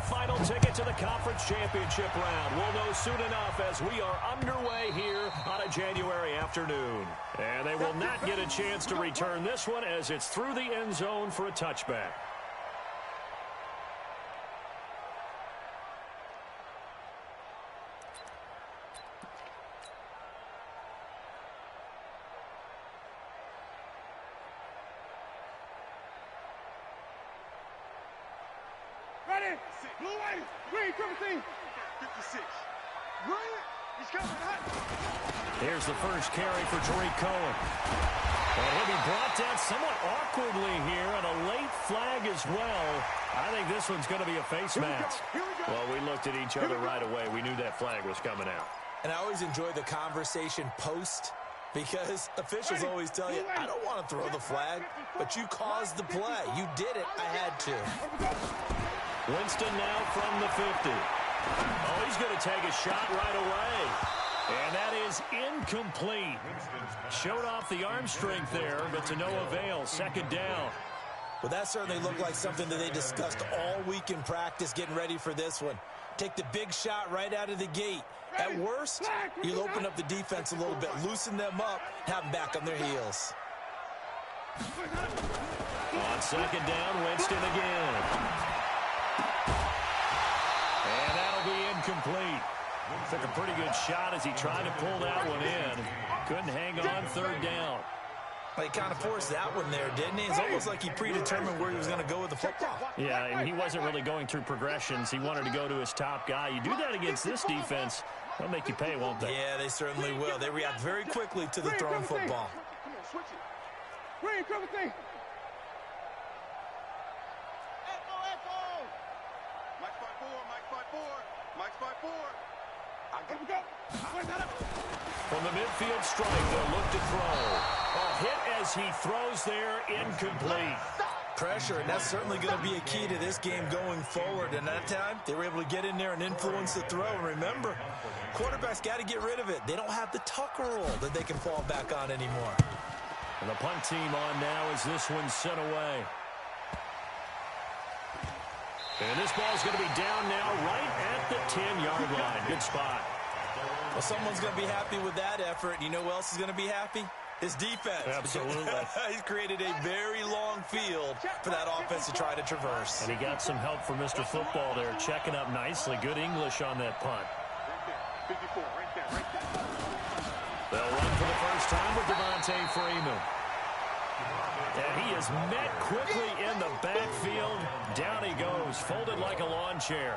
final ticket to the conference championship round. We'll know soon enough as we are underway here on a January afternoon. And they will not get a chance to return this one as it's through the end zone for a touchback. Ready? Blue white. Green, 56. Green. He's coming. Here's the first carry for Tariq Cohen. And he'll be brought down somewhat awkwardly here, and a late flag as well. I think this one's going to be a face mask. Well, we looked at each other right away. We knew that flag was coming out. And I always enjoy the conversation post, because officials always tell you, I don't want to throw the flag, but you caused the play. You did it. I had to. Winston now from the 50. Oh, he's going to take a shot right away. And that is incomplete. Showed off the arm strength there, but to no avail. Second down. Well, that certainly looked like something that they discussed all week in practice getting ready for this one. Take the big shot right out of the gate. At worst, you'll open up the defense a little bit, loosen them up, have them back on their heels. On second down, Winston again. And that'll be incomplete. Took a pretty good shot as he tried to pull that one in. Couldn't hang on third down. Well, he kind of forced that one there, didn't he? It's almost like he predetermined where he was going to go with the football. Yeah, and he wasn't really going through progressions. He wanted to go to his top guy. You do that against this defense, they'll make you pay, won't they? Yeah, they certainly will. They react very quickly to the thrown football. Green, 56. From the midfield strike, they'll look to throw. A hit as he throws there, incomplete. Pressure, and that's certainly going to be a key to this game going forward. And that time, they were able to get in there and influence the throw. And remember, quarterbacks got to get rid of it. They don't have the Tucker roll that they can fall back on anymore. And the punt team on now as this one's sent away. And this ball's going to be down now right at the 10-yard line. Good spot. Well, someone's going to be happy with that effort. You know who else is going to be happy? His defense. Absolutely. He's created a very long field for that offense to try to traverse. And he got some help from Mr. Football there, checking up nicely. Good English on that punt. 54, right there. They'll run for the first time with Devontae Freeman. And he is met quickly in the backfield. Down he goes, folded like a lawn chair.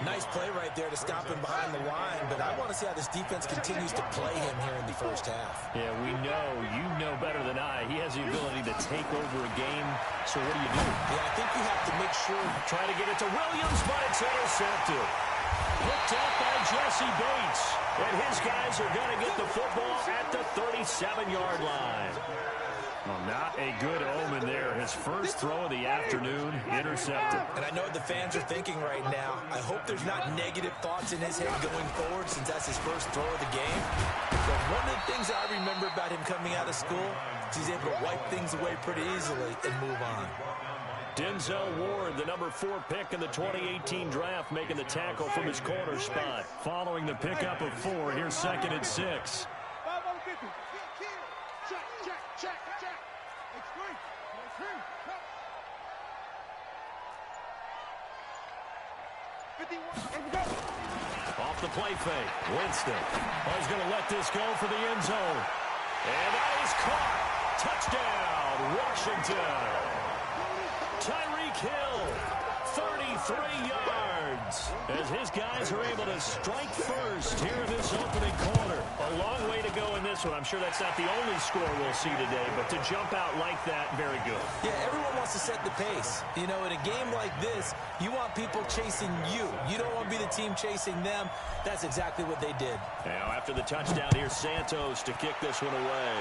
Nice play right there to stop him behind the line, but I want to see how this defense continues to play him here in the first half. Yeah, we know, you know better than I. He has the ability to take over a game, so what do you do? Yeah, I think you have to make sure. Try to get it to Williams, but it's intercepted. Picked up by Jesse Bates. And his guys are going to get the football at the 37-yard line. Well, not a good omen there. His first throw of the afternoon, intercepted. And I know what the fans are thinking right now. I hope there's not negative thoughts in his head going forward since that's his first throw of the game. But one of the things I remember about him coming out of school is he's able to wipe things away pretty easily and move on. Denzel Ward, the number 4 pick in the 2018 draft, making the tackle from his corner spot. Following the pickup of 4, here's second and 6. Off the play fake, Winston. Oh, he's going to let this go for the end zone. And that is caught. Touchdown, Washington. Tyreek Hill, 33 yards. As his guys are able to strike first here in this opening quarter. A long way to go in this one. I'm sure that's not the only score we'll see today, but to jump out like that, very good. Yeah, everyone wants to set the pace. You know, in a game like this, you want people chasing you. You don't want to be the team chasing them. That's exactly what they did. Now, after the touchdown, here's Santos to kick this one away.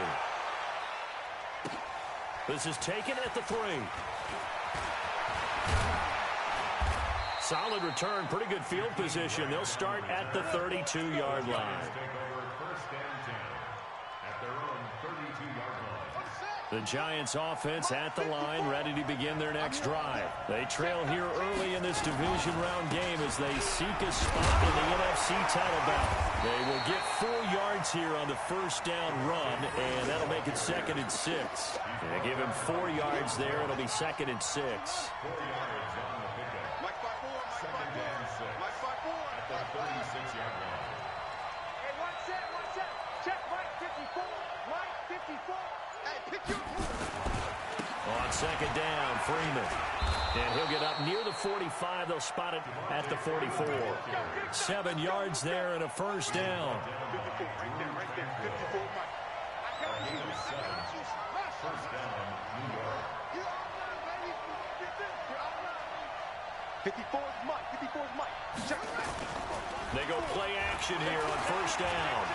This is taken at the 3. Solid return, pretty good field position. They'll start at the 32-yard line. The Giants offense at the line, ready to begin their next drive. They trail here early in this this division round game as they seek a spot in the NFC title bout. They will get 4 yards here on the first down run, and that'll make it 2nd and 6. They give him 4 yards there. It'll be 2nd and 6. On 2nd down, Freeman. And he'll get up near the 45. They'll spot it at the 44. 7 yards there and a first down. They go play action here on first down.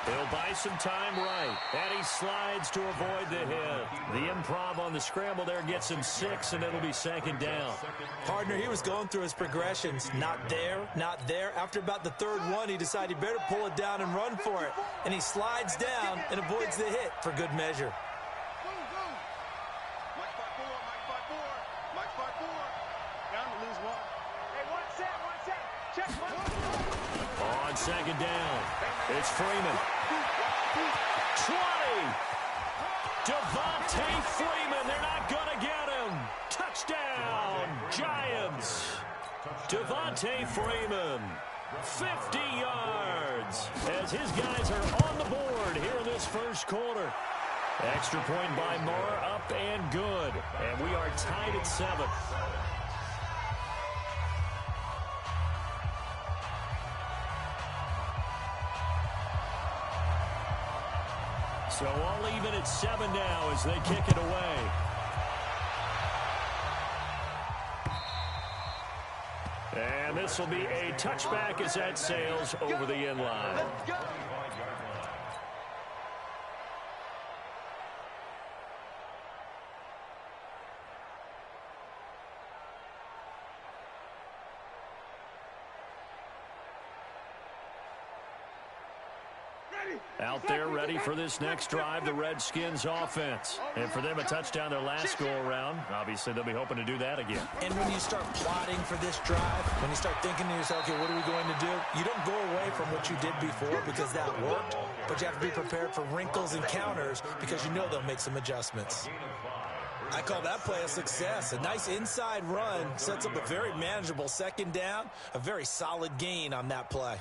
He'll buy some time right. And he slides to avoid the hit. The improv on the scramble there gets him 6, and it'll be 2nd down. Partner, he was going through his progressions. Not there, not there. After about the 3rd one, he decided he better pull it down and run for it. And he slides down and avoids the hit for good measure. On 2nd down, it's Freeman. 20. Devontae Freeman. They're not going to get him. Touchdown, Giants. Devontae Freeman. 50 yards as his guys are on the board here in this first quarter. Extra point by Marr, up and good. And we are tied at 7. So all even at 7 now as they kick it away. And this will be a touchback as that sails over the end line. Out there ready for this next drive, the Redskins offense. And for them, a touchdown their last go-around. Obviously, they'll be hoping to do that again. And when you start plotting for this drive, when you start thinking to yourself, okay, what are we going to do? You don't go away from what you did before because that worked, but you have to be prepared for wrinkles and counters because you know they'll make some adjustments. I call that play a success. A nice inside run sets up a very manageable 2nd down, a very solid gain on that play.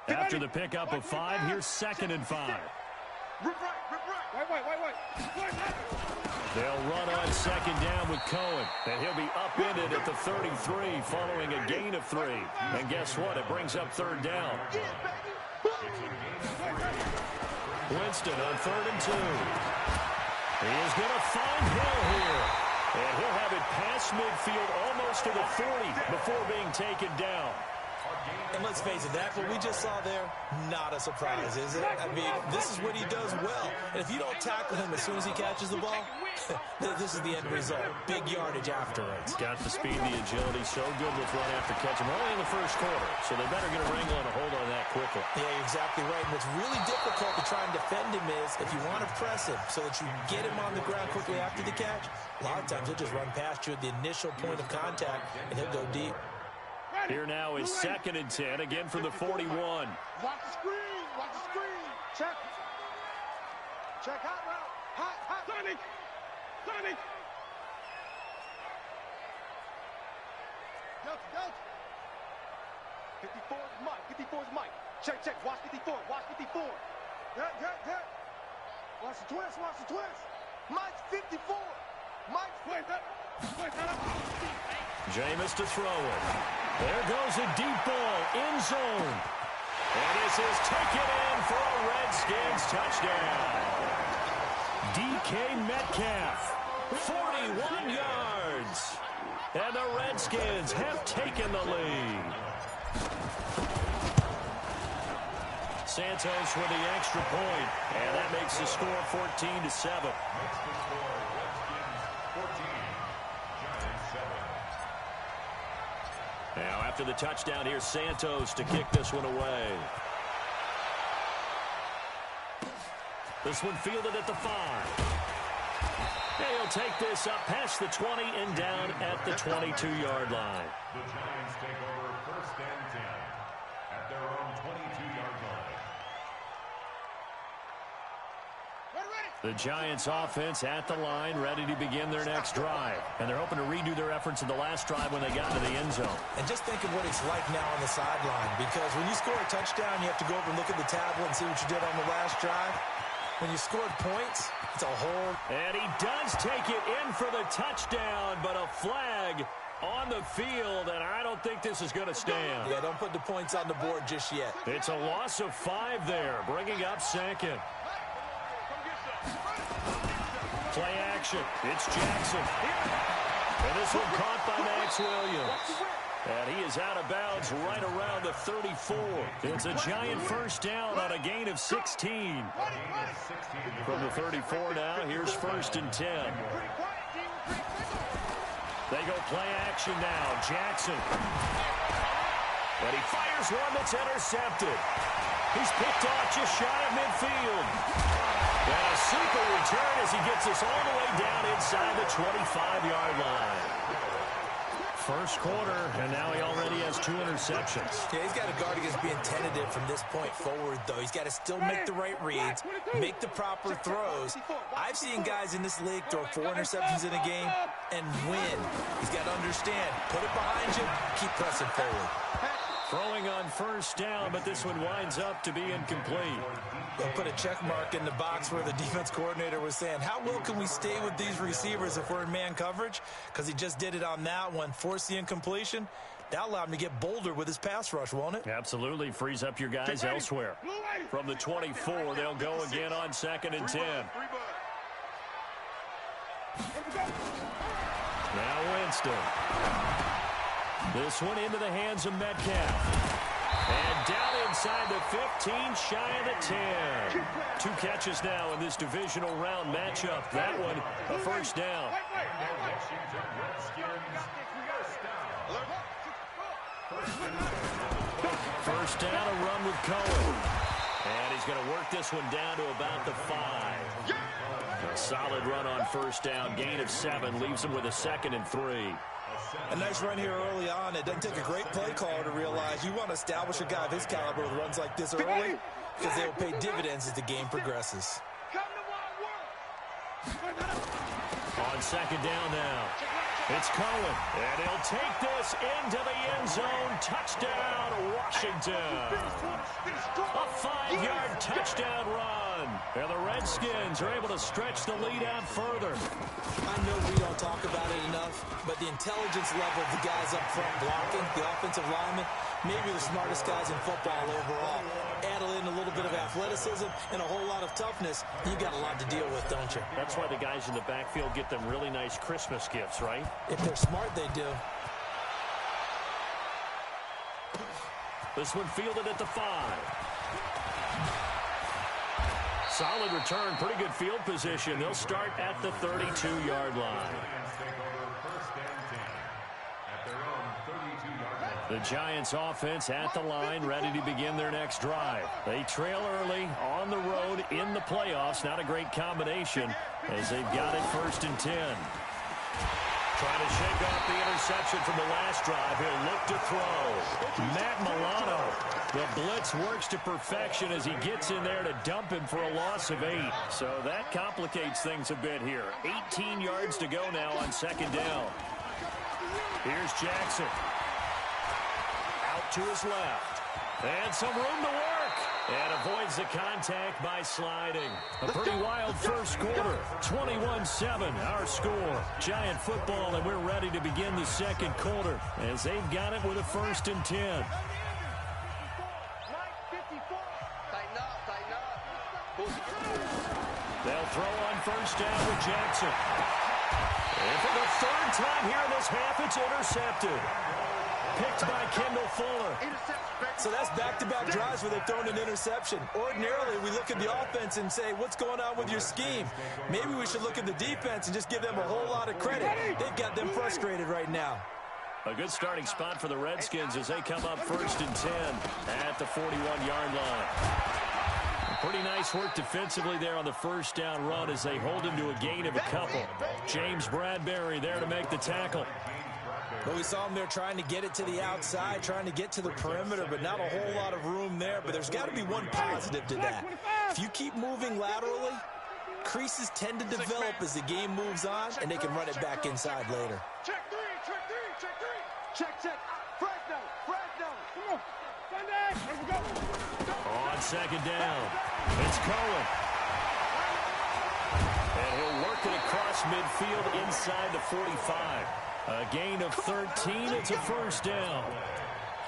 After the pickup of 5, here's 2nd and 5. They'll run on 2nd down with Cohen, and he'll be upended at the 33 following a gain of 3. And guess what? It brings up 3rd down. Winston on 3rd and 2. He is going to find Hill here. And he'll have it past midfield almost to the 40 before being taken down. And let's face it, that what we just saw there, not a surprise, is it? I mean, this is what he does well. And if you don't tackle him as soon as he catches the ball, this is the end result. Big yardage afterwards. Got the speed, the agility, so good with run after catch. We're only in the first quarter, so they better get a wrangle and a hold on that quickly. Yeah, you're exactly right. And what's really difficult to try and defend him is if you want to press him so that you get him on the ground quickly after the catch, a lot of times he'll just run past you at the initial point of contact, and he'll go deep. Here now is 2nd and 10, again from the 41. Watch the screen, watch the screen. Check. Check hot route. Hot. Sonic. 54 is Mike. 54 is Mike. Check. Watch 54. Good. Watch the twist. Mike's 54. Mike's Jameis to throw it. There goes a deep ball, end zone. And this is taken in for a Redskins touchdown. DK Metcalf, 41 yards. And the Redskins have taken the lead. Santos with the extra point, and that makes the score 14-7. Now, after the touchdown, here's Santos to kick this one away. This one fielded at the 5. And he'll take this up past the 20 and down at the 22-yard line. The Giants take over 1st and 10 at their own 22-yard line. The Giants offense at the line, ready to begin their next drive. And they're hoping to redo their efforts in the last drive when they got to the end zone. And just think of what it's like now on the sideline, because when you score a touchdown, you have to go over and look at the tablet and see what you did on the last drive. When you scored points, it's a whole... And he does take it in for the touchdown, but a flag on the field, and I don't think this is going to stand. Yeah, don't put the points on the board just yet. It's a loss of 5 there, bringing up 2nd. Play action. It's Jackson. And this one caught by Max Williams. And he is out of bounds right around the 34. It's a Giant first down on a gain of 16. From the 34 now, here's 1st and 10. They go play action now. Jackson. And he fires one that's intercepted. He's picked off just shy of midfield. And a super return as he gets us all the way down inside the 25-yard line. First quarter, and now he already has 2 interceptions. Yeah, he's got to guard against being tentative from this point forward, though. He's got to still make the right reads, make the proper throws. I've seen guys in this league throw 4 interceptions in a game and win. He's got to understand, put it behind you, keep pressing forward. Throwing on first down, but this one winds up to be incomplete. They'll put a check mark in the box where the defense coordinator was saying, how well can we stay with these receivers if we're in man coverage? Because he just did it on that one, forced the incompletion. That allowed him to get bolder with his pass rush, won't it? Absolutely. Frees up your guys elsewhere. From the 24, they'll go again on 2nd and 10. Now Winston. This one into the hands of Metcalf. And down inside the 15, shy of the 10. 2 catches now in this divisional round matchup. That one, a first down. First down, a run with Cohen. And he's going to work this one down to about the 5. A solid run on first down. Gain of 7 leaves him with a 2nd and 3. A nice run here early on. It doesn't take a great play caller to realize you want to establish a guy of his caliber with runs like this early, because they will pay dividends as the game progresses. On 2nd down now, it's Cohen, and he'll take this into the end zone. Touchdown, Washington. A 5-yard touchdown run. And the Redskins are able to stretch the lead out further. I know we don't talk about it enough, but the intelligence level of the guys up front blocking, the offensive linemen, maybe the smartest guys in football overall. Add in a little bit of athleticism and a whole lot of toughness, you got a lot to deal with, don't you? That's why the guys in the backfield get them really nice Christmas gifts, right? If they're smart, they do. This one fielded at the 5. Solid return, pretty good field position. They'll start at the 32-yard line. The Giants offense at the line, ready to begin their next drive. They trail early on the road in the playoffs. Not a great combination as they've got it 1st and 10. Trying to shake off the interception from the last drive. He'll look to throw. Matt Milano. The blitz works to perfection as he gets in there to dump him for a loss of 8. So that complicates things a bit here. 18 yards to go now on 2nd down. Here's Jackson. Out to his left. And some room to work. And avoids the contact by sliding. A pretty wild first quarter. 21-7, our score. Giant football, and we're ready to begin the 2nd quarter as they've got it with a 1st and 10. They'll throw on first down with Jackson. And for the 3rd time here in this half, it's intercepted. Picked by Kendall Fuller. So that's back-to-back drives where they've thrown an interception. Ordinarily, we look at the offense and say, what's going on with your scheme? Maybe we should look at the defense and just give them a whole lot of credit. They've got them frustrated right now. A good starting spot for the Redskins as they come up 1st and 10 at the 41-yard line. Pretty nice work defensively there on the first down run as they hold him to a gain of a couple. James Bradbury there to make the tackle. Well, we saw him there trying to get it to the outside, trying to get to the perimeter, but not a whole lot of room there. But there's got to be one positive to that. If you keep moving laterally, creases tend to develop as the game moves on, and they can run it back inside later. Check three, check three, check three. Check. Fresno. Come on. Sunday, let's go. On second down, it's Cohen. And he'll work it across midfield inside the 45. A gain of 13. It's a first down.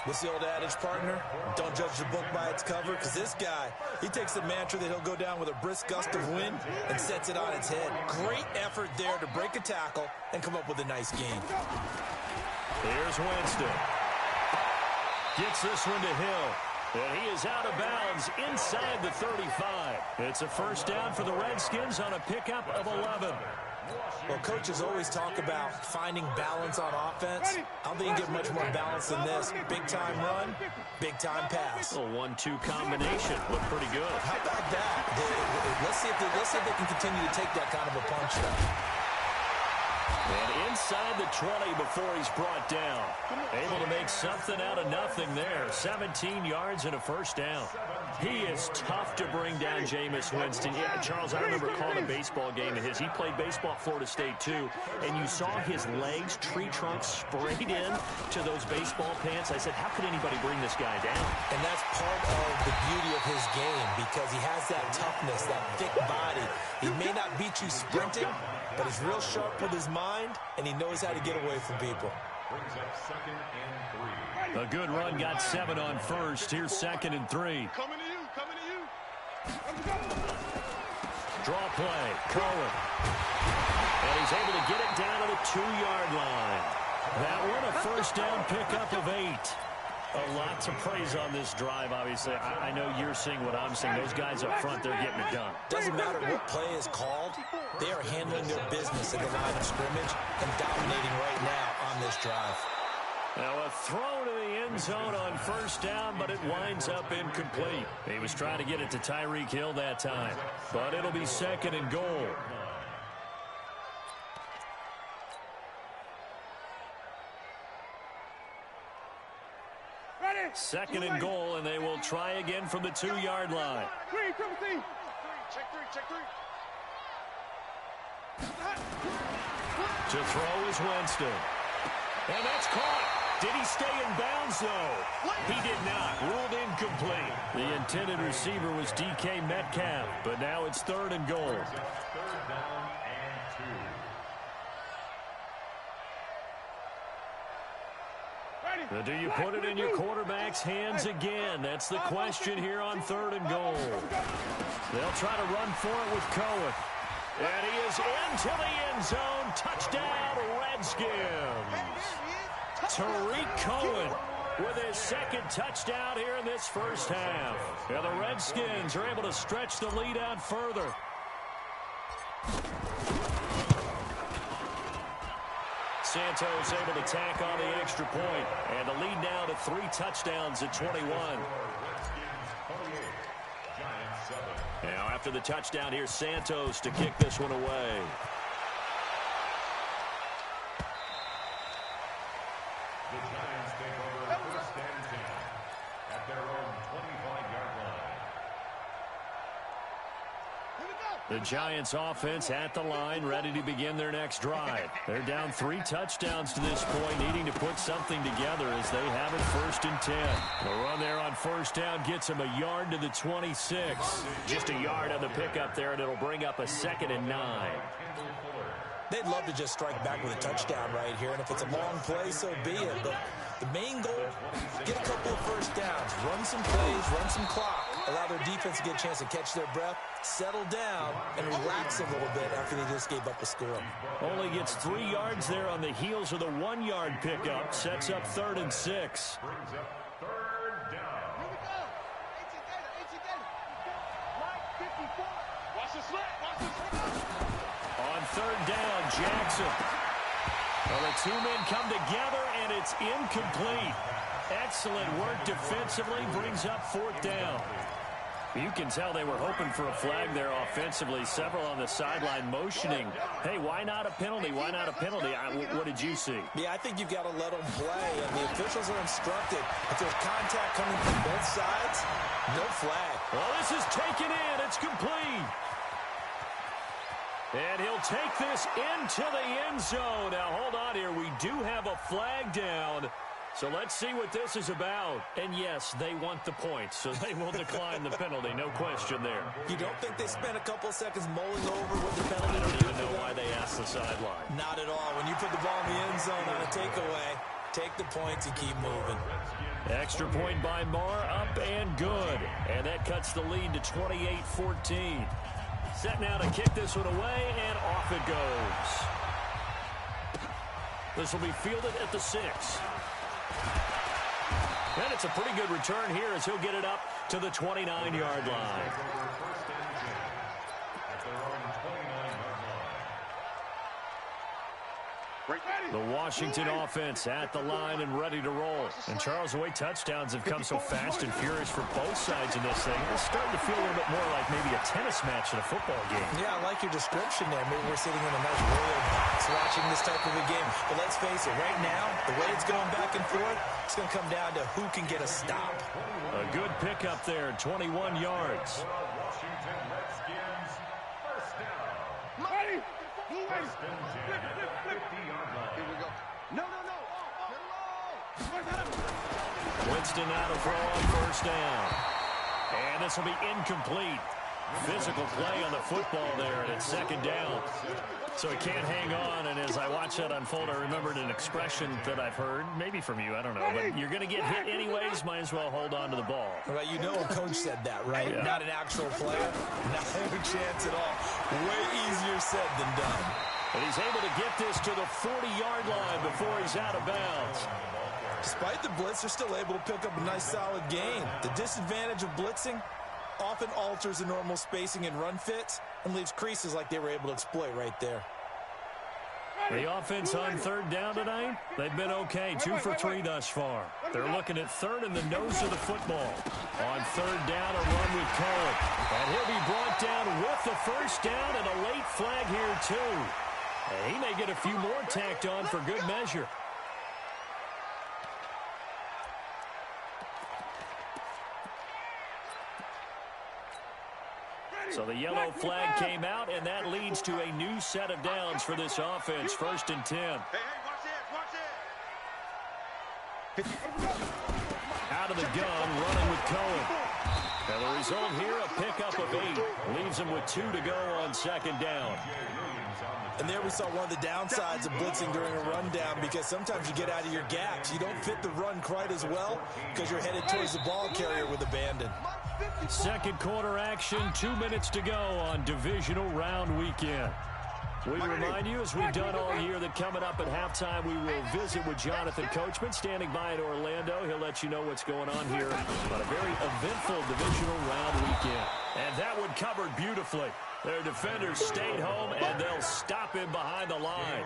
What's the old adage, partner? Don't judge the book by its cover, because this guy, he takes the mantra that he'll go down with a brisk gust of wind and sets it on its head. Great effort there to break a tackle and come up with a nice gain. Here's Winston. Gets this one to Hill. And he is out of bounds inside the 35. It's a first down for the Redskins on a pickup of 11. Well, coaches always talk about finding balance on offense. I don't think you get much more balance than this. Big-time run, big-time pass. A 1-2 combination. Looked pretty good. How about that? Let's see if they can continue to take that kind of a punch, though. And inside the 20 before he's brought down. Able to make something out of nothing there. 17 yards and a first down. He is tough to bring down, Jameis Winston. Yeah, Charles, I remember calling a baseball game of his. He played baseball at Florida State, too. And you saw his legs, tree trunks sprayed in to those baseball pants. I said, how could anybody bring this guy down? And that's part of the beauty of his game, because he has that toughness, that thick body. He may not beat you sprinting, but he's real sharp with his mind, and he knows how to get away from people. Brings up 2nd and 3. A good run, got 7 on first. Here's 2nd and 3. Coming to you. Draw play, Cohen. And he's able to get it down to the 2-yard line. That one a first down pickup of 8. A lot to praise on this drive, obviously. I know you're seeing what I'm seeing. Those guys up front, they're getting it done. Doesn't matter what play is called. They are handling their business at the line of scrimmage and dominating right now on this drive. Now a throw to the end zone on first down, but it winds up incomplete. He was trying to get it to Tyreek Hill that time, but it'll be 2nd and goal. Ready. 2nd and goal, and they will try again from the 2-yard line. Check three. To throw is Winston. And that's caught. Did he stay in bounds, though? He did not. Ruled incomplete. The intended receiver was DK Metcalf, but now it's 3rd and goal. 3rd down and 2. Do you put it in your quarterback's hands again? That's the question here on 3rd and goal. They'll try to run for it with Cohen. And he is into the end zone. Touchdown, Redskins. Tariq Cohen with his 2nd touchdown here in this first half. And the Redskins are able to stretch the lead out further. Santos able to tack on the extra point. And the lead now to 3 touchdowns at 21. Now after the touchdown, here's Santos to kick this one away. The Giants take over 1st and 10 at their own 25-yard line. The Giants offense at the line, ready to begin their next drive. They're down 3 touchdowns to this point, needing to put something together as they have it 1st and 10. The run there on first down gets them a yard to the 26. Just a yard on the pickup there, and it'll bring up a 2nd and 9. They'd love to just strike back with a touchdown right here, and if it's a long play, so be it. But the main goal, get a couple of first downs, run some plays, run some clock, allow their defense to get a chance to catch their breath, settle down, and relax a little bit after they just gave up a score. Only gets 3 yards there on the heels of the 1-yard pickup. Sets up 3rd and 6. Brings up 3rd down. Here we go. 18 data. Right 54. Watch the slant. On 3rd down, Jackson. Well, the 2 men come together, and it's incomplete. Excellent work defensively, brings up 4th down. You can tell they were hoping for a flag there offensively. Several on the sideline motioning, hey, why not a penalty? Why not a penalty? What did you see? Yeah, I think you've got to let them play, and the officials are instructed. If there's contact coming from both sides, no flag. Well, this is taken in. It's complete. And he'll take this into the end zone. Now, hold on here. We do have a flag down. So let's see what this is about. And yes, they want the points, so they will decline the penalty. No question there. You don't think they spent a couple of seconds mulling over what the penalty I don't would do even know for why them? they asked the sideline. Not at all. When you put the ball in the end zone on a takeaway, take the points and keep moving. Extra point by Marr, up and good. And that cuts the lead to 28-14. Set now to kick this one away, and off it goes. This will be fielded at the 6. And it's a pretty good return here as he'll get it up to the 29-yard line. The Washington offense at the line and ready to roll. And Charles, the way touchdowns have come so fast and furious for both sides in this thing, it's starting to feel a little bit more like maybe a tennis match in a football game. Yeah, I like your description there. Maybe we're sitting in a nice royal box watching this type of a game. But let's face it, right now, the way it's going back and forth, it's going to come down to who can get a stop. A good pickup there, 21 yards. Washington Redskins first down. Ready? Blue way. 50-yard line. Here we go. No. Winston now to throw on first down. And this will be incomplete. Physical play on the football there, and it's second down. So he can't hang on, and as I watch that unfold, I remembered an expression that I've heard, maybe from you, I don't know, but you're going to get hit anyways, might as well hold on to the ball. Well, you know a coach said that, right? Yeah. Not an actual player. Not a chance at all. Way easier said than done. And he's able to get this to the 40-yard line before he's out of bounds. Despite the blitz, they're still able to pick up a nice solid gain. The disadvantage of blitzing often alters the normal spacing and run fits and leaves creases like they were able to exploit right there. The offense on third down tonight, they've been okay. 2 for 3 thus far. They're looking at third in the nose of the football. On third down, a run with Cohen. And he'll be brought down with the first down and a late flag here, too. And he may get a few more tacked on for good measure. So the yellow flag came out, and that leads to a new set of downs for this offense. 1st and 10. Hey, watch this. Out of the gun, running with Cohen. And the result here, a pickup of 8. Leaves him with 2 to go on second down. And there we saw one of the downsides of blitzing during a rundown, because sometimes you get out of your gaps. You don't fit the run quite as well because you're headed towards the ball carrier with abandon. Second quarter action, 2 minutes to go on divisional round weekend. We remind you, as we've done all year, that coming up at halftime, we will visit with Jonathan Coachman, standing by in Orlando. He'll let you know what's going on here on a very eventful divisional round weekend. And that one covered beautifully. Their defenders stayed home, and they'll stop him behind the line.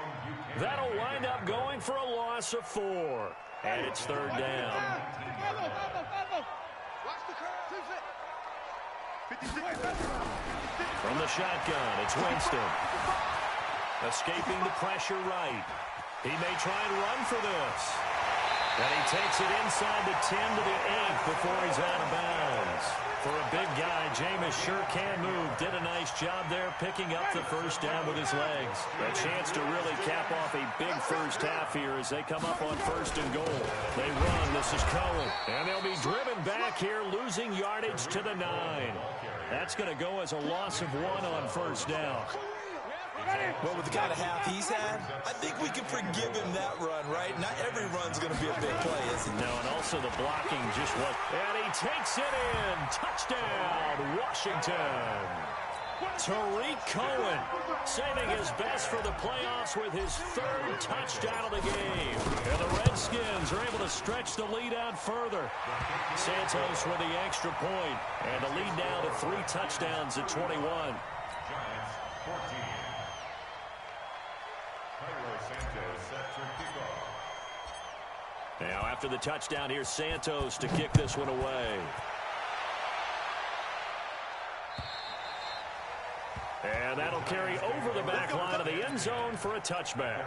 That'll wind up going for a loss of 4. And it's third down. From the shotgun, it's Winston. Escaping the pressure right. He may try and run for this. And he takes it inside the 10 to the 8 before he's out of bounds. For a big guy, Jameis sure can move. Did a nice job there picking up the first down with his legs. A chance to really cap off a big first half here as they come up on 1st and goal. They run. This is Cohen. And they'll be driven back here, losing yardage to the 9. That's going to go as a loss of 1 on first down. Well, with the kind of half he's had, I think we can forgive him that run, right? Not every run's going to be a big play, is it? No, and also the blocking just what. And he takes it in. Touchdown, Washington. Tariq Cohen saving his best for the playoffs with his 3rd touchdown of the game. And the Redskins are able to stretch the lead out further. Santos with the extra point. And the lead now to 3 touchdowns at 21. Giants 14. Now, after the touchdown, here's Santos to kick this one away. And that'll carry over the back line of the end zone for a touchback.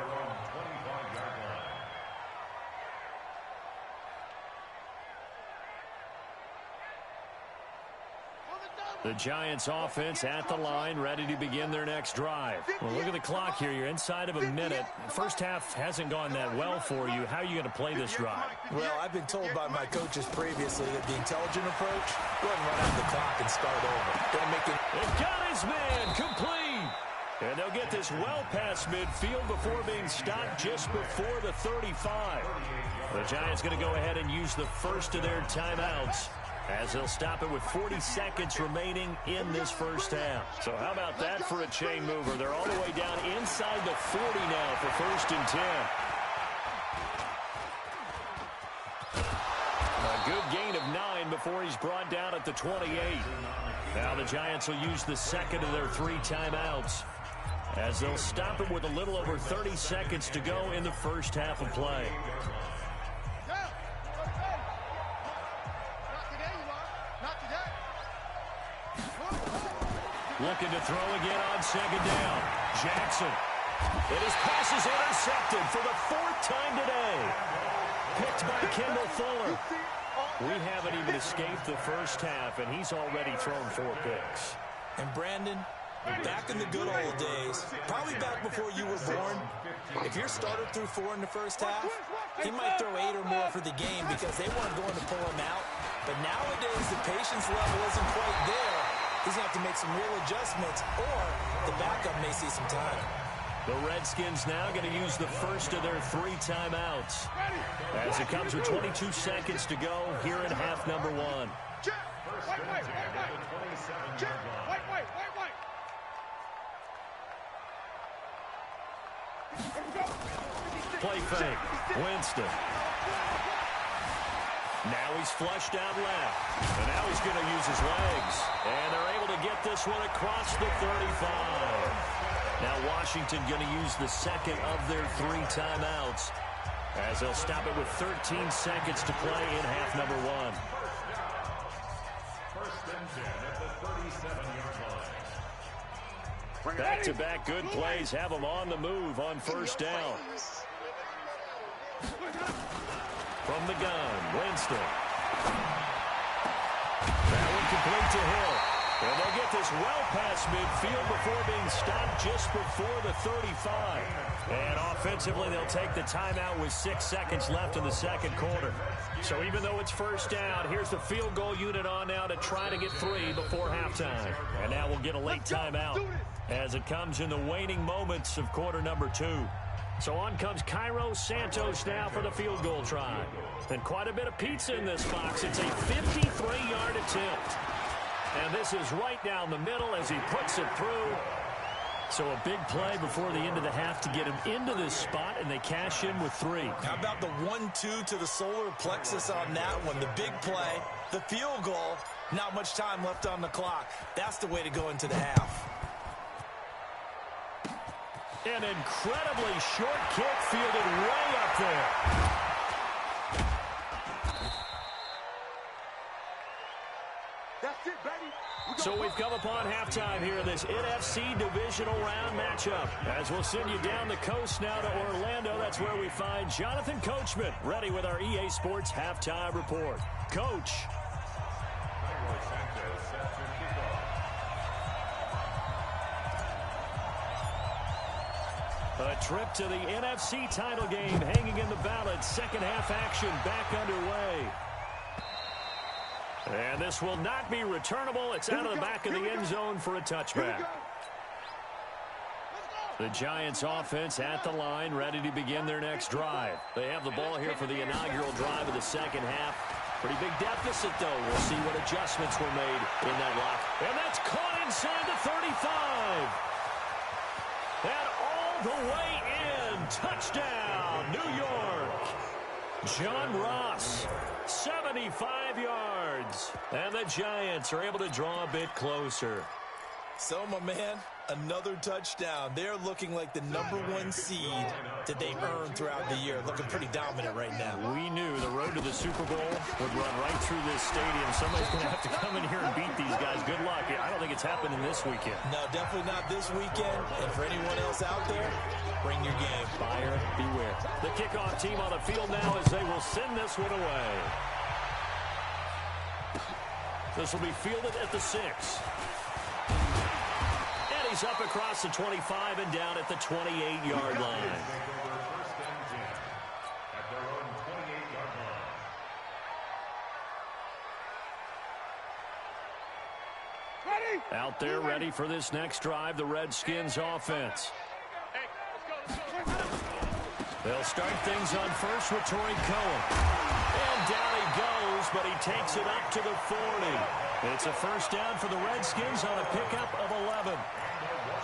The Giants offense at the line, ready to begin their next drive. Well, look at the clock here. You're inside of a minute. First half hasn't gone that well for you. How are you going to play this drive? Well, I've been told by my coaches previously that the intelligent approach, go ahead and run out the clock and start over. Don't make it. They've got his man complete. And they'll get this well past midfield before being stopped just before the 35. The Giants going to go ahead and use the first of their timeouts, as they'll stop it with 40 seconds remaining in this first half. So how about that for a chain mover? They're all the way down inside the 40 now for 1st and 10. A good gain of 9 before he's brought down at the 28. Now the Giants will use the second of their 3 timeouts, as they'll stop it with a little over 30 seconds to go in the first half of play. Looking to throw again on 2nd down. Jackson. And his pass is intercepted for the 4th time today. Picked by Kendall Fuller. We haven't even escaped the first half, and he's already thrown 4 picks. And Brandon, back in the good old days, probably back before you were born, if your starter threw 4 in the first half, he might throw 8 or more for the game because they weren't going to pull him out. But nowadays, the patience level isn't quite there. He's going to have to make some real adjustments, or the backup may see some time. The Redskins now going to use the first of their 3 timeouts, as it comes with 22 seconds to go here in half number 1. Play fake. Winston. Now he's flushed out left. And now he's going to use his legs. And they're able to get this one across the 35. Now Washington going to use the second of their 3 timeouts, as they'll stop it with 13 seconds to play in half number 1. 1st and 10 at the 37-yard line. Back-to-back good plays have them on the move on 1st down. From the gun, Winston. That one complete to Hill. And they'll get this well past midfield before being stopped just before the 35. And offensively, they'll take the timeout with 6 seconds left in the 2nd quarter. So even though it's 1st down, here's the field goal unit on now to try to get 3 before halftime. And now we'll get a late timeout as it comes in the waning moments of quarter number 2. So on comes Cairo Santos now for the field goal try. And quite a bit of pizza in this box. It's a 53-yard attempt. And this is right down the middle as he puts it through. So a big play before the end of the half to get him into this spot, and they cash in with 3. How about the 1-2 to the solar plexus on that one? The big play, the field goal, not much time left on the clock. That's the way to go into the half. An incredibly short kick fielded way up there. That's it, baby. So we've come upon halftime here in this NFC divisional round matchup. As we'll send you down the coast now to Orlando, that's where we find Jonathan Coachman ready with our EA Sports halftime report. Coach. A trip to the NFC title game hanging in the balance. 2nd half action back underway. And this will not be returnable. It's out of the back of the end zone for a touchback. The Giants offense at the line, ready to begin their next drive. They have the ball here for the inaugural drive of the 2nd half. Pretty big deficit, though. We'll see what adjustments were made in that lock. And that's caught inside the 35. And all the way in. Touchdown, New York. John Ross, 75 yards. And the Giants are able to draw a bit closer. So, my man, Another touchdown. They're looking like the #1 seed that they've earned throughout the year. Looking pretty dominant right now. We knew the road to the Super Bowl would run right through this stadium. Somebody's going to have to come in here and beat these guys. Good luck. I don't think it's happening this weekend. No, definitely not this weekend. And for anyone else out there, bring your game. Buyer beware. The kickoff team on the field now as they will send this one away. This will be fielded at the 6. He's up across the 25 and down at the 28-yard line. Out there ready for this next drive, the Redskins offense. They'll start things on first with Torrey Cohen. And down he goes, but he takes it up to the 40. It's a first down for the Redskins on a pickup of 11.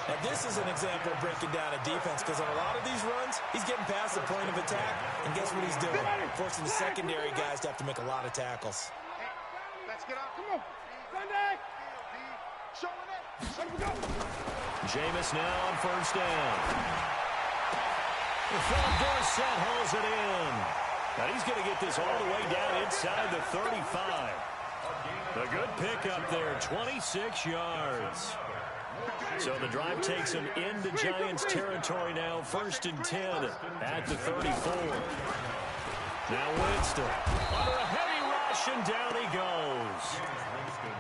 And this is an example of breaking down a defense, because on a lot of these runs, he's getting past the point of attack, and guess what he's doing? Forcing the secondary guys to have to make a lot of tackles. Let's get out. Come on. Sunday. Showing it. Jameis now on first down. Philip Dorsett hauls it in. Now he's going to get this all the way down inside the 35. A good pickup there, 26 yards. So the drive takes him into Giants territory now, 1st and 10 at the 34. Now Winston under a heavy rush, and down he goes.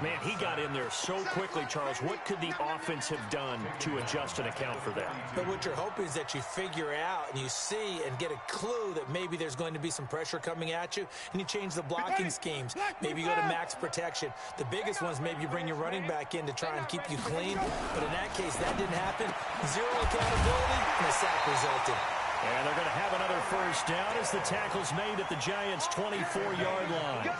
Man, he got in there so quickly, Charles. What could the offense have done to adjust and account for that? But what you're hoping is that you figure out and you see and get a clue that maybe there's going to be some pressure coming at you, and you change the blocking schemes. Maybe you go to max protection. The biggest ones, maybe you bring your running back in to try and keep you clean. But in that case, that didn't happen. Zero accountability, and a sack resulted. And they're going to have another first down as the tackle's made at the Giants' 24-yard line.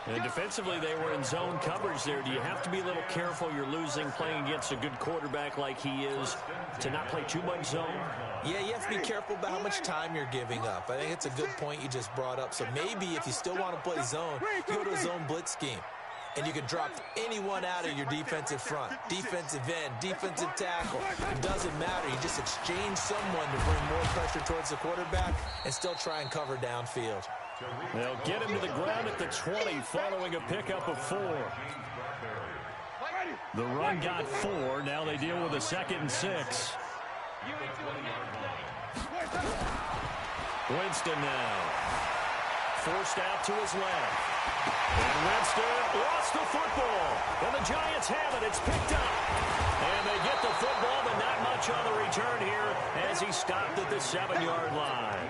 And defensively, they were in zone coverage there. Do you have to be a little careful? You're losing, playing against a good quarterback like he is, to not play too much zone? Yeah, you have to be careful about how much time you're giving up. I think it's a good point you just brought up. So maybe if you still want to play zone, you go to a zone blitz scheme. And you can drop anyone out of your defensive front, defensive end, defensive tackle. It doesn't matter. You just exchange someone to bring more pressure towards the quarterback and still try and cover downfield. They'll get him to the ground at the 20 following a pickup of 4. The run got 4. Now they deal with a 2nd and 6. Winston now. Forced out to his left. And Winston lost the football. And the Giants have it. It's picked up. And they get the football, but not much on the return here as he stopped at the 7-yard line.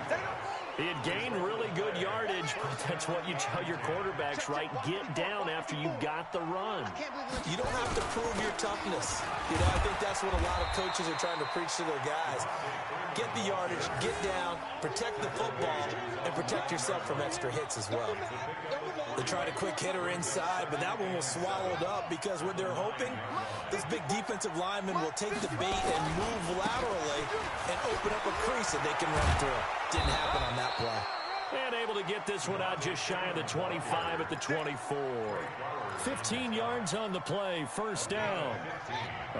He had gained really good yardage, but that's what you tell your quarterbacks, right? Get down after you got the run. You don't have to prove your toughness. You know, I think that's what a lot of coaches are trying to preach to their guys. Get the yardage, get down, protect the football, and protect yourself from extra hits as well. They tried a quick hitter inside, but that one was swallowed up because what they're hoping, this big defensive lineman will take the bait and move laterally and open up a crease that they can run through. Didn't happen on that play. And able to get this one out just shy of the 25 at the 24. 15 yards on the play, first down.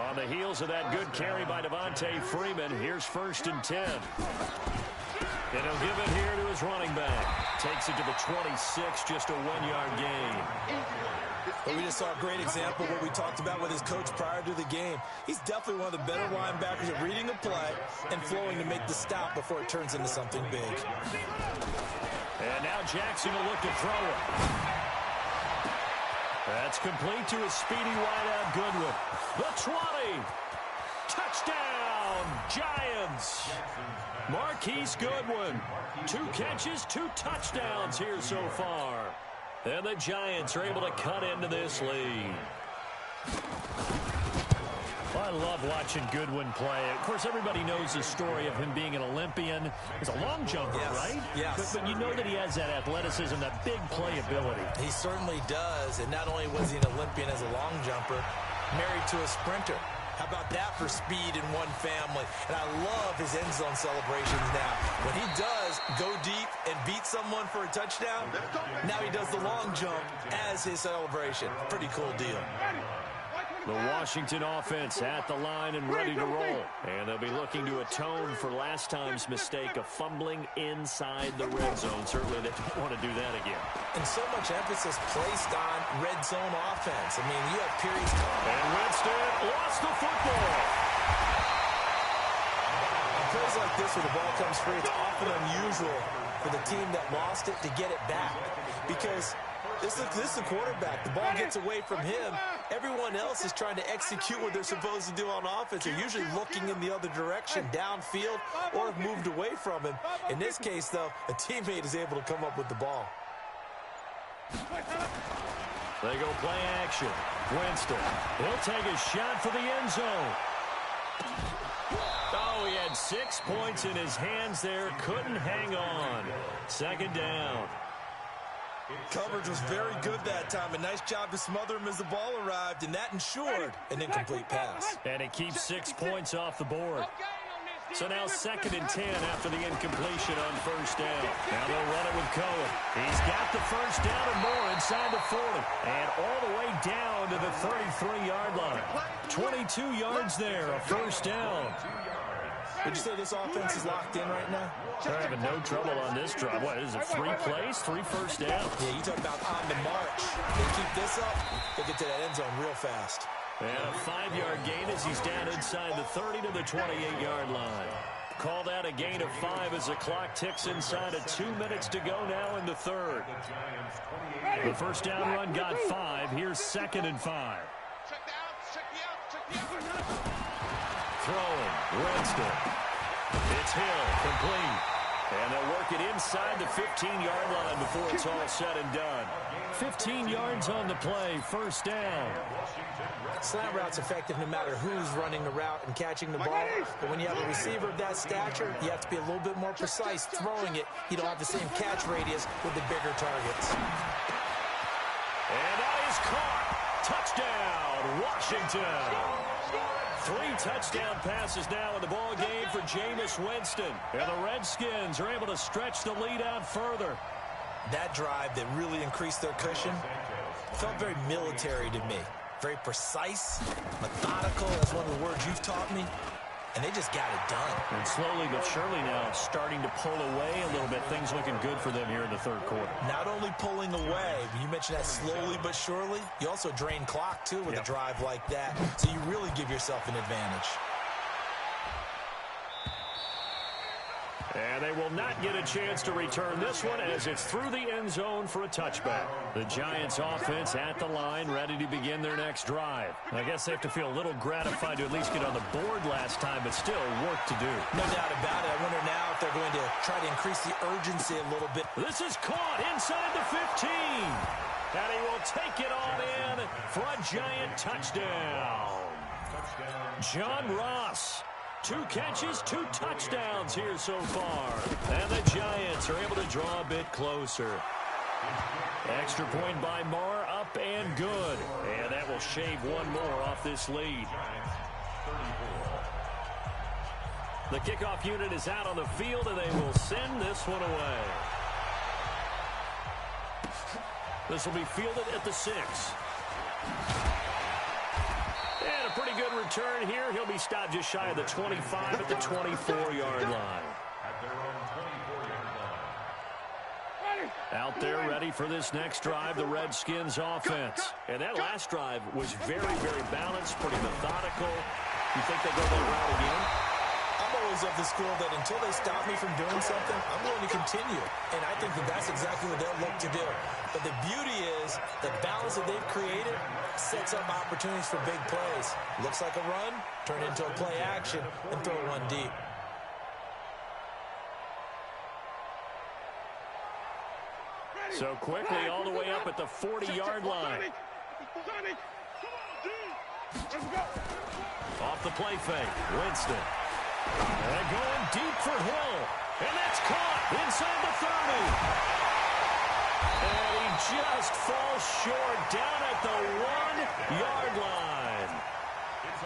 On the heels of that good carry by Devontae Freeman, here's 1st and 10. And he'll give it here to his running back. Takes it to the 26, just a 1-yard gain. But we just saw a great example of what we talked about with his coach prior to the game. He's definitely one of the better linebackers at reading a play and flowing to make the stop before it turns into something big. And now Jackson will look to throw it. That's complete to his speedy wideout Goodwin. The 20. Touchdown, Giants. Marquise Goodwin. 2 catches, 2 touchdowns here so far. And the Giants are able to cut into this lead. Well, I love watching Goodwin play. Of course, everybody knows the story of him being an Olympian. He's a long jumper, right? Yes. But you know that he has that athleticism, that big playability. He certainly does. And not only was he an Olympian as a long jumper, married to a sprinter. How about that for speed in one family? And I love his end zone celebrations now. When he does go deep and beat someone for a touchdown, now he does the long jump as his celebration. Pretty cool deal. The Washington offense at the line and ready to roll. And they'll be looking to atone for last time's mistake of fumbling inside the red zone. Certainly they don't want to do that again. And so much emphasis placed on red zone offense. I mean, you have periods coming. And Winston lost the football. On plays like this where the ball comes free, it's often unusual for the team that lost it to get it back. Because this is the quarterback. The ball gets away from him. Everyone else is trying to execute what they're supposed to do on offense. They're usually looking in the other direction, downfield, or have moved away from him. In this case, though, a teammate is able to come up with the ball. They go play action. Winston, he'll take a shot for the end zone. Oh, he had 6 points in his hands there. Couldn't hang on. Second down. Coverage was very good that time. A nice job to smother him as the ball arrived, and that ensured an incomplete pass. And it keeps 6 points off the board. So now 2nd and 10 after the incompletion on first down. Now they'll run it with Cohen. He's got the first down and more inside the 40. And all the way down to the 33-yard line. 22 yards there, a first down. Would you say this offense is locked in right now? They're having no trouble on this drive. What is it, 3 plays, 3 first downs? Yeah, you talk about on the march. They keep this up, they'll get to that end zone real fast. And a 5-yard gain as he's down inside the 30 to the 28-yard line. Call that a gain of 5 as the clock ticks inside of 2 minutes to go now in the third. The first down run got 5. Here's 2nd and 5. Throwing, Winston. It's Hill, complete. And they'll work it inside the 15-yard line before it's all said and done. 15 yards on the play, first down. Slant route's effective no matter who's running the route and catching the ball. But when you have a receiver of that stature, you have to be a little bit more precise throwing it. You don't have the same catch radius with the bigger targets. And that is caught. Touchdown, Washington. 3 touchdown passes now in the ball game for Jameis Winston. And the Redskins are able to stretch the lead out further. That drive that really increased their cushion felt very military to me. Very precise, methodical. That's one of the words you've taught me. And they just got it done. And slowly but surely now it's starting to pull away a little bit. Things looking good for them here in the third quarter. Not only pulling away, but you mentioned that slowly but surely. You also drain clock, too, with a drive like that. So you really give yourself an advantage. And they will not get a chance to return this one as it's through the end zone for a touchback. The Giants offense at the line, ready to begin their next drive. I guess they have to feel a little gratified to at least get on the board last time, but still work to do. No doubt about it. I wonder now if they're going to try to increase the urgency a little bit. This is caught inside the 15. And he will take it on in for a Giant touchdown. John Ross. 2 catches, 2 touchdowns here so far. And the Giants are able to draw a bit closer. Extra point by Marr, up and good. And that will shave 1 more off this lead. The kickoff unit is out on the field, and they will send this one away. This will be fielded at the 6. And a pretty good return here. He'll be stopped just shy of the 25 at the 24-yard line. Out there ready for this next drive, the Redskins offense. And that last drive was very, very balanced, pretty methodical. You think they go that route again? I'm always of the school that until they stop me from doing something, I'm going to continue. And I think that that's exactly what they'll look to do. But the beauty is the balance that they've created sets up opportunities for big plays. Looks like a run, turn it into a play action, and throw one deep. So quickly all the way up at the 40-yard line. Off the play fake, Winston. And going deep for Hill. And that's caught inside the 30. And he just falls short down at the 1-yard line.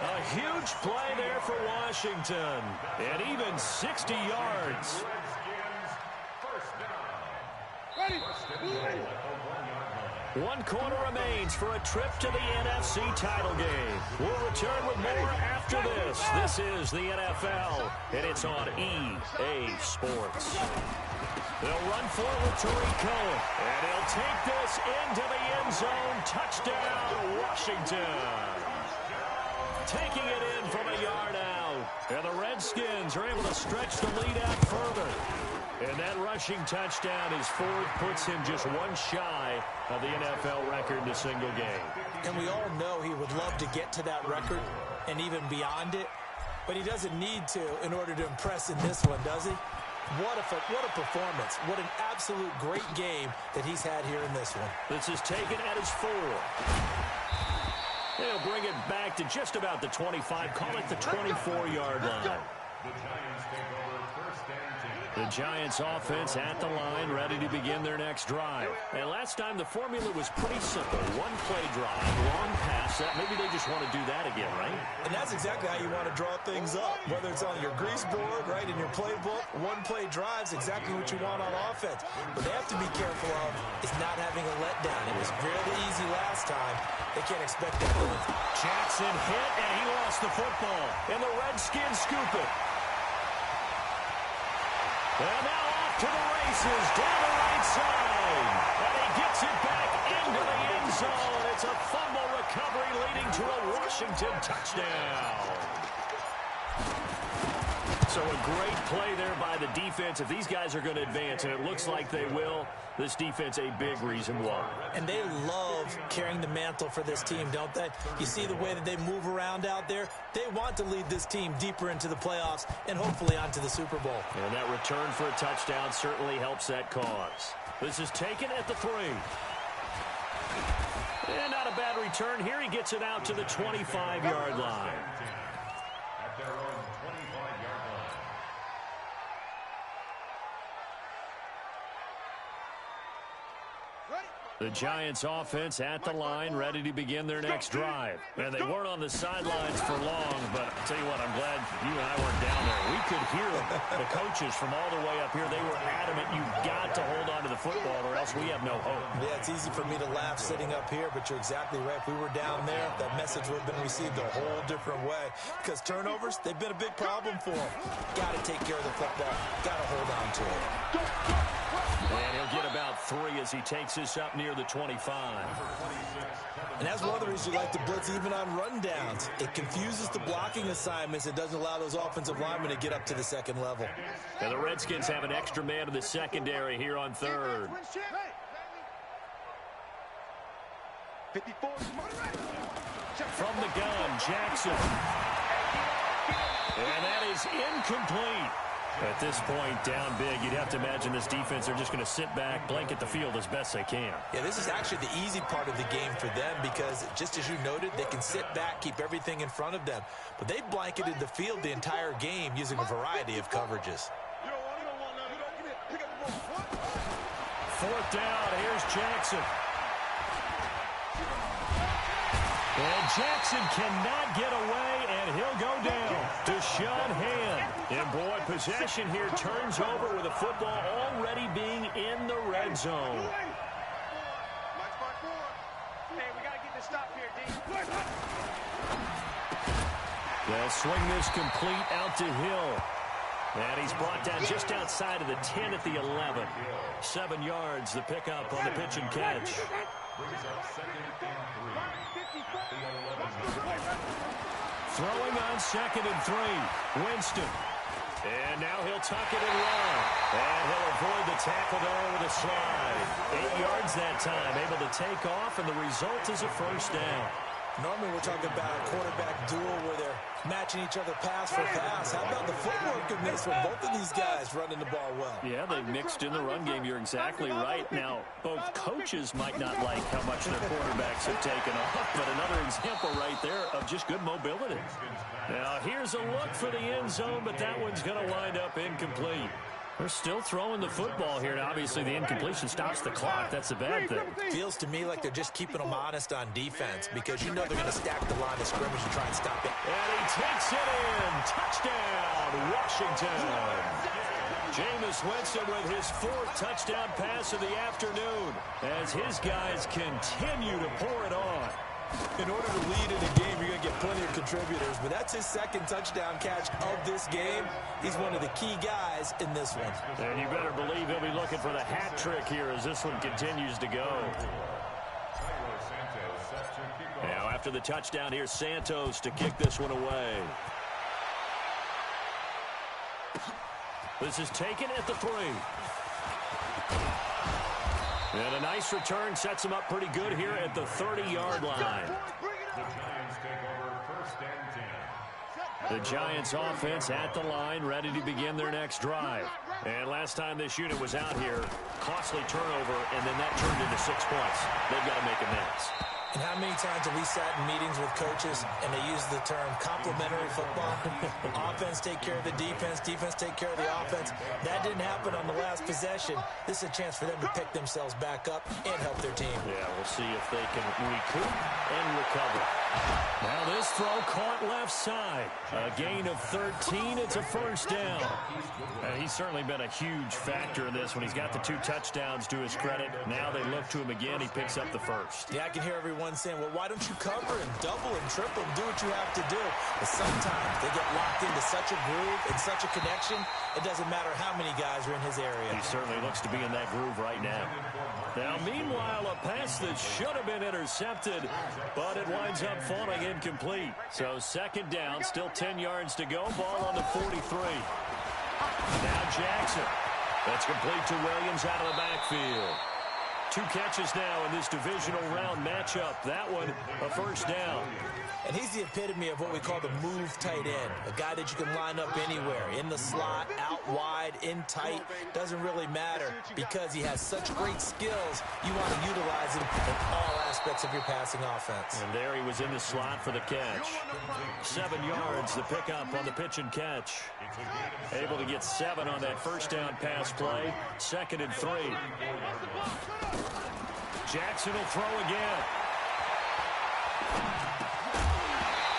A huge play there for Washington. And even 60 yards. 1 quarter remains for a trip to the NFC title game. We'll return with more after this. This is the NFL, and it's on EA Sports. They'll run forward to Rico, and he'll take this into the end zone. Touchdown, Washington. Taking it in from a yard out. And the Redskins are able to stretch the lead out further. And that rushing touchdown, his fourth, puts him just one shy of the NFL record in a single game. And we all know he would love to get to that record and even beyond it. But he doesn't need to in order to impress in this one, does he? What a performance. What an absolute great game that he's had here in this one. This is taken at his 4. They'll bring it back to just about the 25. Call it the 24-yard line. The Giants offense at the line, ready to begin their next drive. And last time the formula was pretty simple. 1-play drive, long pass. Maybe they just want to do that again, right? And that's exactly how you want to draw things up. Whether it's on your grease board, right, in your playbook, 1-play drive's exactly what you want on offense. What they have to be careful of is not having a letdown. It was fairly easy last time. They can't expect that. Jackson hit, and he lost the football. And the Redskins scoop it. And now off to the races, down the right side. And he gets it back into the end zone. It's a fumble recovery leading to a Washington touchdown. So a great play there by the defense. If these guys are going to advance, and it looks like they will, this defense a big reason why. And they love carrying the mantle for this team, don't they? You see the way that they move around out there? They want to lead this team deeper into the playoffs and hopefully onto the Super Bowl. And that return for a touchdown certainly helps that cause. This is taken at the 3. And not a bad return here. He gets it out to the 25-yard line. At their own 25-yard line. The Giants offense at the line, ready to begin their next drive. And they weren't on the sidelines for long, but I'll tell you what, I'm glad you and I weren't down there. We could hear the coaches from all the way up here. They were adamant, you've got to hold on to the football or else we have no hope. Yeah, it's easy for me to laugh sitting up here, but you're exactly right. If we were down there, that message would have been received a whole different way. Because turnovers, they've been a big problem for them. Got to take care of the football. Got to hold on to it. And he'll get about 3 as he takes this up near the 25. And that's one of the reasons you like to blitz even on rundowns. It confuses the blocking assignments. It doesn't allow those offensive linemen to get up to the second level. And the Redskins have an extra man in the secondary here on 3rd. From the gun, Jackson. And that is incomplete. At this point, down big, you'd have to imagine this defense are just going to sit back, blanket the field as best they can. Yeah, this is actually the easy part of the game for them because, just as you noted, they can sit back, keep everything in front of them. But they blanketed the field the entire game using a variety of coverages. 4th down, here's Jackson. And Jackson cannot get away, and he'll go down. Deshaun Hand. And boy, possession here turns over with the football already being in the red zone. Hey, we got to get this stop here, D. They'll swing this complete out to Hill. And he's brought down just outside of the 10 at the 11. 7 yards, the pickup on the pitch and catch. Brings up 2nd and 3. Throwing on 2nd and 3. Winston. And now he'll tuck it and run. And he'll avoid the tackle there with a slide. 8 yards that time, able to take off, and the result is a first down. Normally we're talking about a quarterback duel where they're matching each other pass for pass. How about the footwork in this one? Both of these guys running the ball well. Yeah, they mixed in the run game. You're exactly right. Now, both coaches might not like how much their quarterbacks have taken off, but another example right there of just good mobility. Now, here's a look for the end zone, but that one's going to wind up incomplete. They're still throwing the football here, and obviously the incompletion stops the clock. That's a bad thing. Feels to me like they're just keeping them honest on defense because you know they're going to stack the line of scrimmage and try and stop it. And he takes it in. Touchdown, Washington. Jameis Winston with his 4th touchdown pass of the afternoon as his guys continue to pour it on. In order to lead in a game, you're going to get plenty of contributors, but that's his 2nd touchdown catch of this game. He's one of the key guys in this one. And you better believe he'll be looking for the hat trick here as this one continues to go. Now, after the touchdown, here's Santos to kick this one away. This is taken at the 3. And a nice return sets him up pretty good here at the 30-yard line. The Giants take over 1st and 10. The Giants offense at the line, ready to begin their next drive. And last time this unit was out here, costly turnover, and then that turned into 6 points. They've got to make amends. And how many times have we sat in meetings with coaches and they use the term complementary football? Offense take care of the defense, defense take care of the offense. That didn't happen on the last possession. This is a chance for them to pick themselves back up and help their team. Yeah, we'll see if they can recoup and recover. Now this throw caught left side. A gain of 13. It's a 1st down. He's certainly been a huge factor in this when he's got the 2 touchdowns to his credit. Now they look to him again. He picks up the 1st. Yeah, I can hear everyone saying, well, why don't you cover and double and triple and do what you have to do? But sometimes they get locked into such a groove and such a connection, it doesn't matter how many guys are in his area. He certainly looks to be in that groove right now. Now, meanwhile, a pass that should have been intercepted, but it winds up falling incomplete. So 2nd down, still 10 yards to go. Ball on the 43. Now Jackson. That's complete to Williams out of the backfield. 2 catches now in this divisional round matchup. That one, a 1st down. And he's the epitome of what we call the move tight end. A guy that you can line up anywhere. In the slot, out wide, in tight. Doesn't really matter because he has such great skills. You want to utilize him in all aspects of your passing offense. And there he was in the slot for the catch. 7 yards, the pickup on the pitch and catch. Able to get 7 on that 1st down pass play. 2nd and 3. Jackson will throw again.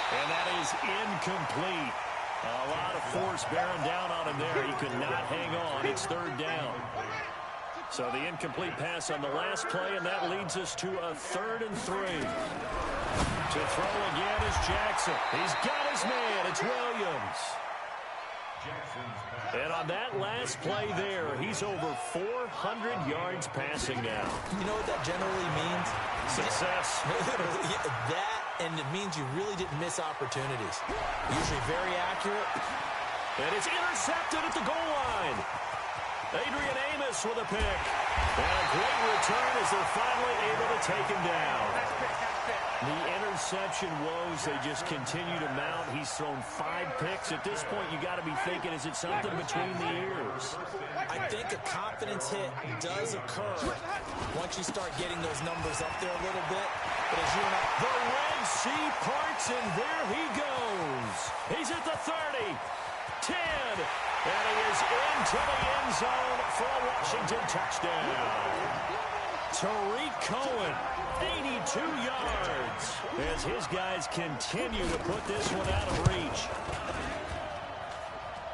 And that is incomplete. A lot of force bearing down on him there. He could not hang on. It's 3rd down. So the incomplete pass on the last play, and that leads us to a 3rd and 3. To throw again is Jackson. He's got his man. It's Williams. And on that last play there, he's over 400 yards passing now. You know what that generally means? Success. That, and it means you really didn't miss opportunities. Usually very accurate. And it's intercepted at the goal line. Adrian Amos with a pick. And a great return as they're finally able to take him down. The interception woes, they just continue to mount. He's thrown 5 picks. At this point, you got to be thinking, is it something between the ears? I think a confidence hit does occur once you start getting those numbers up there a little bit. But as you know, the Red Sea parts, and there he goes. He's at the 30, 10, and he is into the end zone for a Washington touchdown. Tariq Cohen, 82 yards, as his guys continue to put this one out of reach.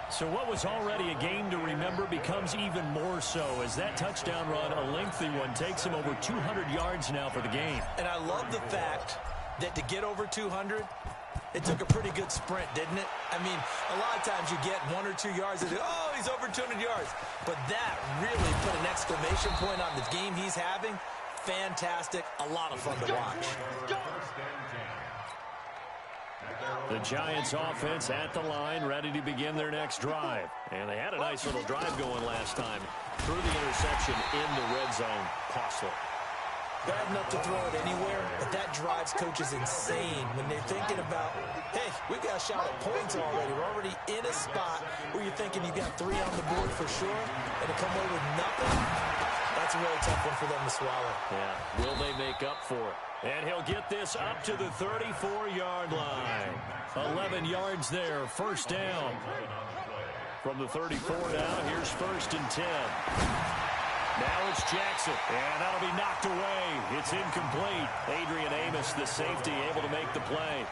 So what was already a game to remember becomes even more so as that touchdown run, a lengthy one, takes him over 200 yards now for the game. And I love the fact that to get over 200, it took a pretty good sprint, didn't it? I mean, a lot of times you get 1 or 2 yards and oh, he's over 200 yards. But that really put an exclamation point on the game he's having. Fantastic. A lot of fun to watch. The Giants offense at the line, ready to begin their next drive. And they had a nice little drive going last time. Through the interception in the red zone. Costly. Bad enough to throw it anywhere, but that drives coaches insane when they're thinking about, hey, we got a shot at points already. We're already in a spot where you're thinking you got 3 on the board for sure, and to come away with nothing, that's a really tough one for them to swallow. Yeah, will they make up for it? And he'll get this up to the 34-yard line. 11 yards there, 1st down. From the 34 now, here's 1st and 10. Now it's Jackson, and that'll be knocked away. It's incomplete. Adrian Amos, the safety, able to make the play.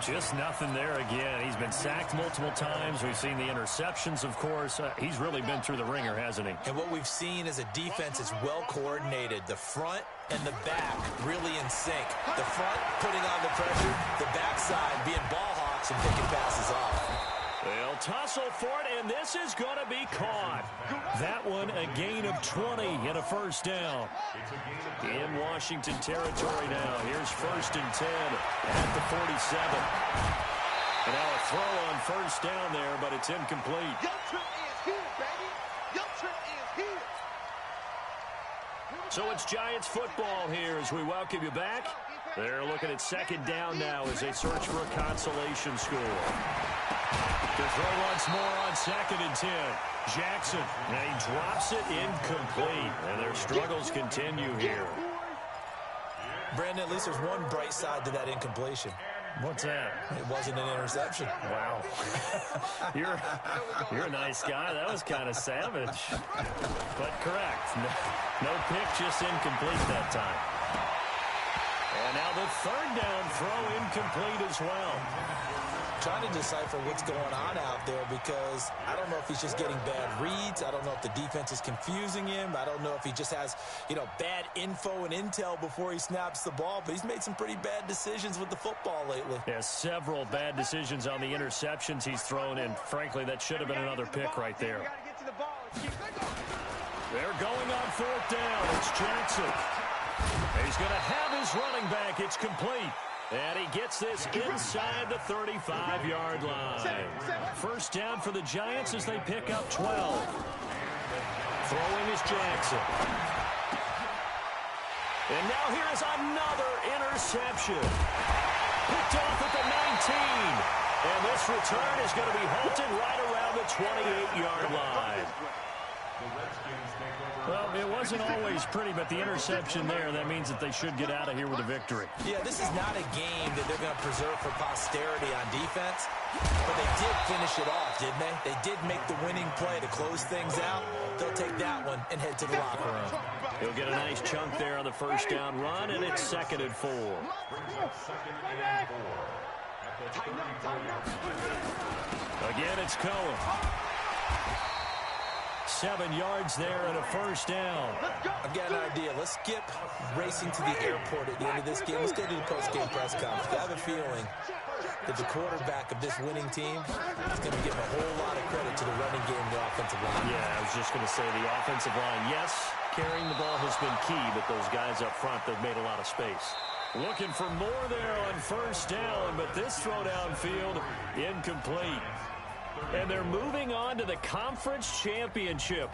Just nothing there again. He's been sacked multiple times. We've seen the interceptions, of course. He's really been through the ringer, hasn't he? And what we've seen is a defense that's well coordinated. The front and the back really in sync. The front putting on the pressure, the backside being ball hawks and picking passes off. They'll tussle for it, and this is going to be caught. That one a gain of 20 and a first down. In Washington territory now. Here's 1st and 10 at the 47. And now a throw on first down there, but it's incomplete. Your trip is here, baby. Your trip is here. So it's Giants football here as we welcome you back. They're looking at 2nd down now as they search for a consolation score. To throw once more on 2nd and 10. Jackson, and he drops it incomplete. And their struggles continue here. Brandon, at least there's one bright side to that incompletion. What's that? It wasn't an interception. Wow. You're a nice guy. That was kind of savage. But correct. No pick, just incomplete that time. And now the 3rd down throw incomplete as well. Trying to decipher what's going on out there because I don't know if he's just getting bad reads. I don't know if the defense is confusing him. I don't know if he just has, bad info and intel before he snaps the ball. But he's made some pretty bad decisions with the football lately. Yeah, several bad decisions on the interceptions he's thrown in. Frankly, that should have been another pick right there. They're going on 4th down. It's Jackson. He's going to have his running back. It's complete. And he gets this inside the 35-yard line. First down for the Giants as they pick up 12. Throwing is Jackson. And now here's another interception. Picked off at the 19. And this return is going to be halted right around the 28-yard line. Well, it wasn't always pretty, but the interception there, that means that they should get out of here with a victory. Yeah, this is not a game that they're going to preserve for posterity on defense, but they did finish it off, didn't they? They did make the winning play to close things out. They'll take that one and head to the locker room. He'll get a nice chunk there on the first down run, and it's 2nd and 4. Again, it's Cohen. 7 yards there and a first down. I've got an idea. Let's skip racing to the airport at the end of this game. Let's go to the post-game press conference. I have a feeling that the quarterback of this winning team is going to give a whole lot of credit to the running game and the offensive line. Yeah, I was just going to say the offensive line, yes, carrying the ball has been key, but those guys up front, they've made a lot of space. Looking for more there on first down, but this throw downfield, incomplete. And they're moving on to the conference championship.